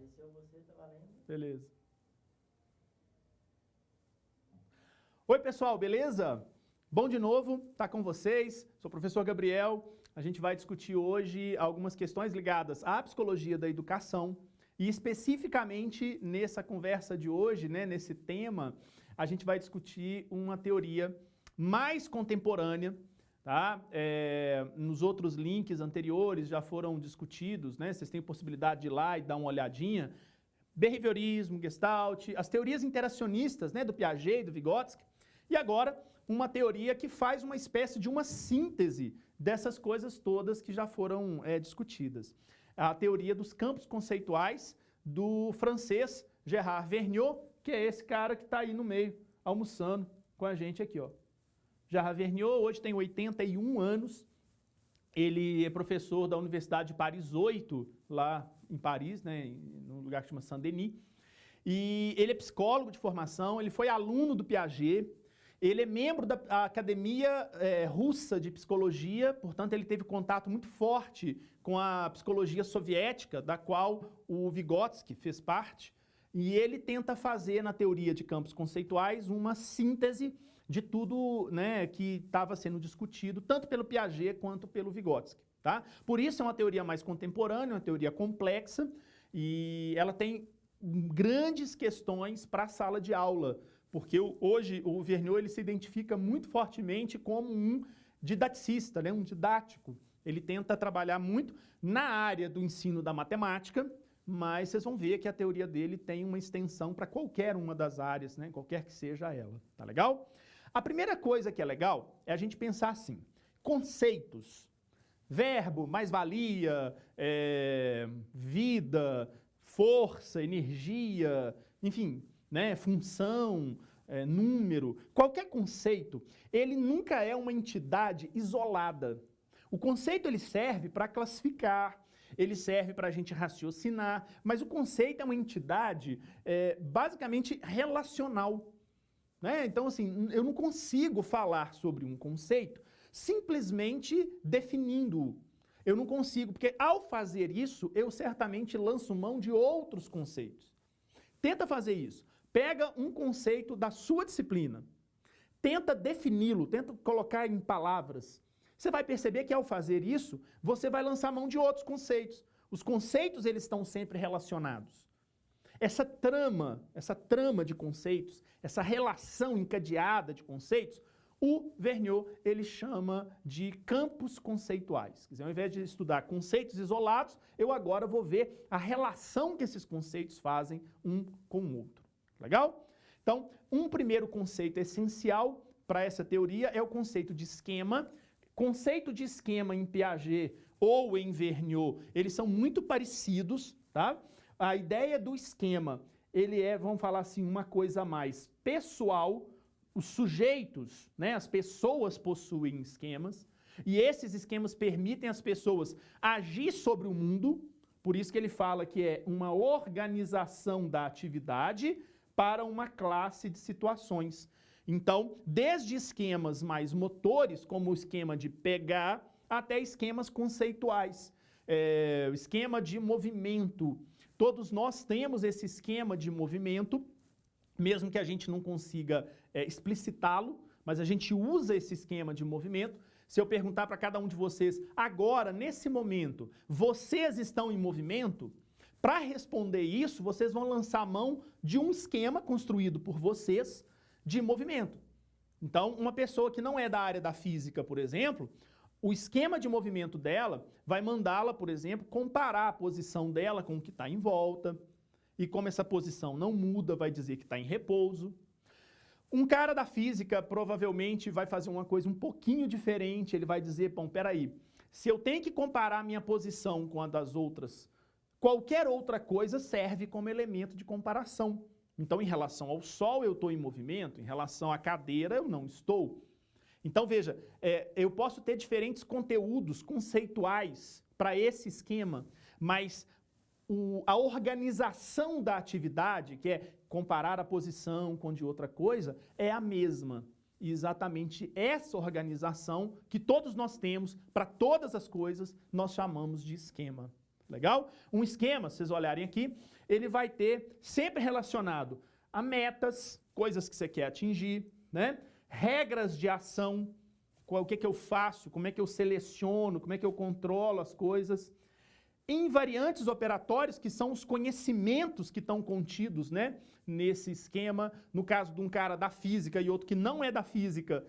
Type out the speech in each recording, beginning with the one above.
Apareceu você, tá valendo? Beleza. Oi, pessoal, beleza? Bom de novo estar com vocês. Sou o professor Gabriel. A gente vai discutir hoje algumas questões ligadas à psicologia da educação e especificamente nessa conversa de hoje, né, nesse tema, a gente vai discutir uma teoria mais contemporânea, tá? Nos outros links anteriores já foram discutidos, né? Vocês têm possibilidade de ir lá e dar uma olhadinha. Behaviorismo, Gestalt, as teorias interacionistas, né, do Piaget e do Vygotsky, e agora uma teoria que faz uma espécie de uma síntese dessas coisas todas que já foram discutidas. A teoria dos campos conceituais do francês Gérard Vergniaud, que é esse cara que está aí no meio, almoçando com a gente aqui, ó. Gérard Vergniaud hoje tem 81 anos, ele é professor da Universidade de Paris 8, lá em Paris, né, num lugar que chama Saint-Denis, e ele é psicólogo de formação, ele foi aluno do Piaget, ele é membro da Academia Russa de Psicologia, portanto ele teve contato muito forte com a psicologia soviética, da qual o Vygotsky fez parte, e ele tenta fazer na teoria de campos conceituais uma síntese de tudo, né, que estava sendo discutido, tanto pelo Piaget quanto pelo Vygotsky. Tá? Por isso é uma teoria mais contemporânea, uma teoria complexa, e ela tem grandes questões para a sala de aula, porque hoje o Vergniaud ele se identifica muito fortemente como um didaticista, né, um didático. Ele tenta trabalhar muito na área do ensino da matemática, mas vocês vão ver que a teoria dele tem uma extensão para qualquer uma das áreas, né, qualquer que seja ela. Tá legal? A primeira coisa que é legal é a gente pensar assim, conceitos, verbo, mais-valia, vida, força, energia, enfim, né, função, número, qualquer conceito, ele nunca é uma entidade isolada. O conceito ele serve para classificar, ele serve para a gente raciocinar, mas o conceito é uma entidade basicamente relacional. Né? Então, assim, eu não consigo falar sobre um conceito simplesmente definindo-o. Eu não consigo, porque ao fazer isso, eu certamente lanço mão de outros conceitos. Tenta fazer isso. Pega um conceito da sua disciplina, tenta defini-lo, tenta colocar em palavras. Você vai perceber que ao fazer isso, você vai lançar mão de outros conceitos. Os conceitos, eles estão sempre relacionados. Essa trama de conceitos, essa relação encadeada de conceitos, o Vergniaud, ele chama de campos conceituais. Quer dizer, ao invés de estudar conceitos isolados, eu agora vou ver a relação que esses conceitos fazem um com o outro. Legal? Então, um primeiro conceito essencial para essa teoria é o conceito de esquema. Conceito de esquema em Piaget ou em Vergniaud, eles são muito parecidos, tá? A ideia do esquema, ele é, vamos falar assim, uma coisa mais pessoal. Os sujeitos, né, as pessoas possuem esquemas, e esses esquemas permitem às pessoas agir sobre o mundo, por isso que ele fala que é uma organização da atividade para uma classe de situações. Então, desde esquemas mais motores, como o esquema de pegar, até esquemas conceituais, esquema de movimento. Todos nós temos esse esquema de movimento, mesmo que a gente não consiga explicitá-lo, mas a gente usa esse esquema de movimento. Se eu perguntar para cada um de vocês, agora, nesse momento, vocês estão em movimento? Para responder isso, vocês vão lançar a mão de um esquema construído por vocês de movimento. Então, uma pessoa que não é da área da física, por exemplo, o esquema de movimento dela vai mandá-la, por exemplo, comparar a posição dela com o que está em volta. E como essa posição não muda, vai dizer que está em repouso. Um cara da física provavelmente vai fazer uma coisa um pouquinho diferente. Ele vai dizer, bom, peraí, se eu tenho que comparar a minha posição com a das outras, qualquer outra coisa serve como elemento de comparação. Então, em relação ao Sol, eu estou em movimento, em relação à cadeira, eu não estou. Então, veja, eu posso ter diferentes conteúdos conceituais para esse esquema, mas a organização da atividade, que é comparar a posição com de outra coisa, é a mesma. E exatamente essa organização que todos nós temos para todas as coisas, nós chamamos de esquema. Legal? Um esquema, se vocês olharem aqui, ele vai ter sempre relacionado a metas, coisas que você quer atingir, né? Regras de ação, o que eu faço, como é que eu seleciono, como é que eu controlo as coisas. Invariantes operatórios, que são os conhecimentos que estão contidos, né, nesse esquema. No caso de um cara da física e outro que não é da física,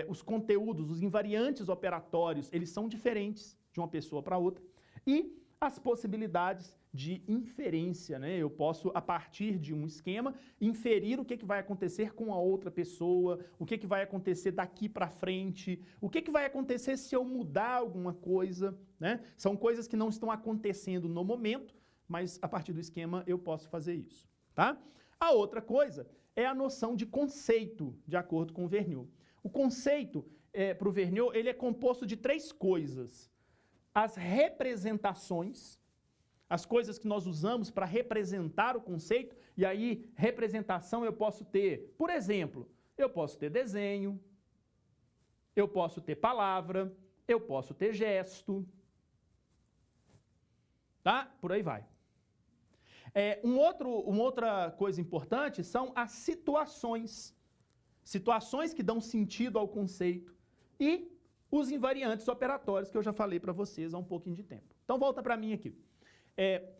os conteúdos, os invariantes operatórios, eles são diferentes de uma pessoa para outra. E as possibilidades de inferência, né? Eu posso, a partir de um esquema, inferir o que vai acontecer com a outra pessoa, o que vai acontecer daqui para frente, o que vai acontecer se eu mudar alguma coisa, né? São coisas que não estão acontecendo no momento, mas a partir do esquema eu posso fazer isso, tá? A outra coisa é a noção de conceito, de acordo com o Vergniaud. O conceito, para o Vergniaud, ele é composto de 3 coisas. As representações, as coisas que nós usamos para representar o conceito, e aí representação eu posso ter, por exemplo, eu posso ter desenho, eu posso ter palavra, eu posso ter gesto, tá? Por aí vai. Uma outra coisa importante são as situações. Situações que dão sentido ao conceito e os invariantes operatórios que eu já falei para vocês há um pouquinho de tempo. Então volta para mim aqui.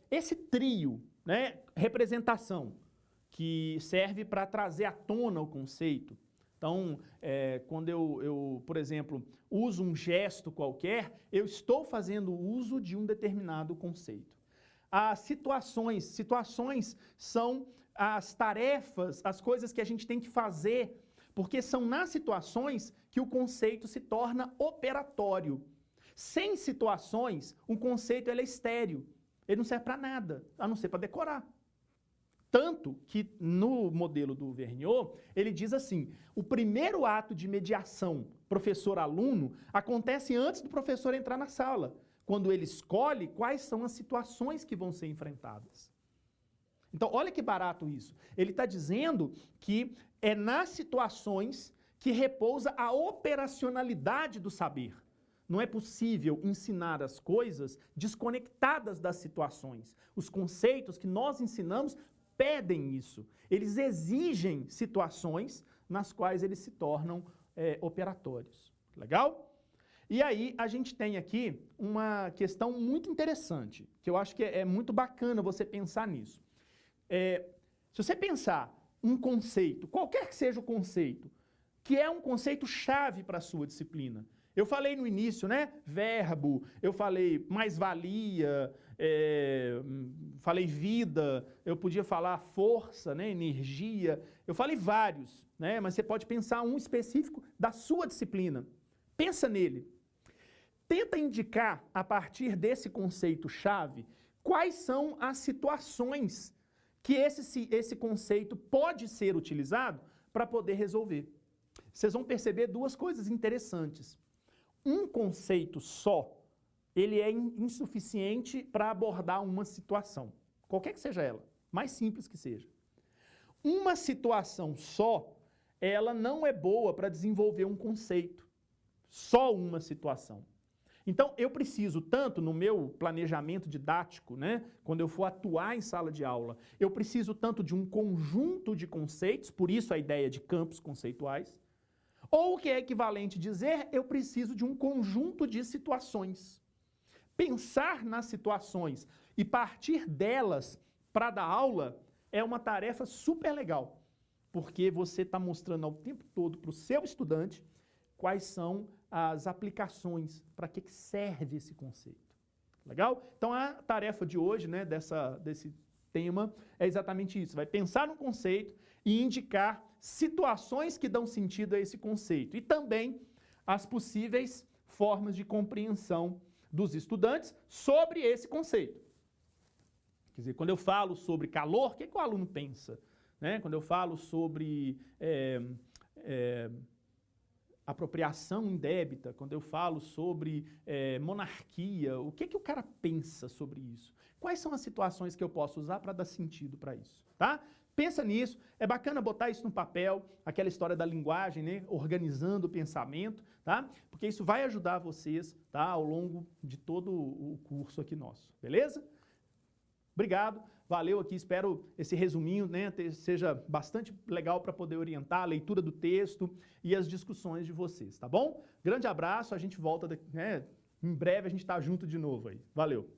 Esse trio, né, representação, que serve para trazer à tona o conceito. Então, quando eu, por exemplo, uso um gesto qualquer, eu estou fazendo uso de um determinado conceito. As situações são as tarefas, as coisas que a gente tem que fazer, porque são nas situações que o conceito se torna operatório. Sem situações, o conceito ele é estéril. Ele não serve para nada, a não ser para decorar. Tanto que no modelo do Vergniaud, ele diz assim, o primeiro ato de mediação professor-aluno acontece antes do professor entrar na sala, quando ele escolhe quais são as situações que vão ser enfrentadas. Então, olha que barato isso. Ele está dizendo que é nas situações que repousa a operacionalidade do saber. Não é possível ensinar as coisas desconectadas das situações. Os conceitos que nós ensinamos pedem isso. Eles exigem situações nas quais eles se tornam operatórios. Legal? E aí a gente tem aqui uma questão muito interessante, que eu acho que é muito bacana você pensar nisso. Se você pensar um conceito, qualquer que seja o conceito, que é um conceito chave para a sua disciplina. Eu falei no início, né? Verbo, eu falei mais-valia, falei vida, eu podia falar força, né? Energia, eu falei vários, né? Mas você pode pensar um específico da sua disciplina. Pensa nele. Tenta indicar, a partir desse conceito-chave, quais são as situações que esse conceito pode ser utilizado para poder resolver. Vocês vão perceber 2 coisas interessantes. Um conceito só, ele é insuficiente para abordar uma situação, qualquer que seja ela, mais simples que seja. Uma situação só, ela não é boa para desenvolver um conceito. Só uma situação. Então, eu preciso, tanto no meu planejamento didático, né, quando eu for atuar em sala de aula, eu preciso tanto de um conjunto de conceitos, por isso a ideia de campos conceituais, ou o que é equivalente dizer, eu preciso de um conjunto de situações. Pensar nas situações e partir delas para dar aula é uma tarefa super legal, porque você está mostrando ao tempo todo para o seu estudante quais são as aplicações, para que serve esse conceito. Legal? Então a tarefa de hoje, né, desse tema, é exatamente isso. Vai pensar no conceito e indicar situações que dão sentido a esse conceito. E também as possíveis formas de compreensão dos estudantes sobre esse conceito. Quer dizer, quando eu falo sobre calor, o que o aluno pensa? Né? Quando eu falo sobre apropriação indébita, quando eu falo sobre monarquia, o que que o cara pensa sobre isso? Quais são as situações que eu posso usar para dar sentido para isso, tá? Pensa nisso, é bacana botar isso no papel, aquela história da linguagem, né? Organizando o pensamento, tá? Porque isso vai ajudar vocês, tá? Ao longo de todo o curso aqui nosso, beleza? Obrigado, valeu aqui, espero esse resuminho, né, seja bastante legal para poder orientar a leitura do texto e as discussões de vocês, tá bom? Grande abraço, a gente volta, né, em breve a gente tá junto de novo aí. Valeu!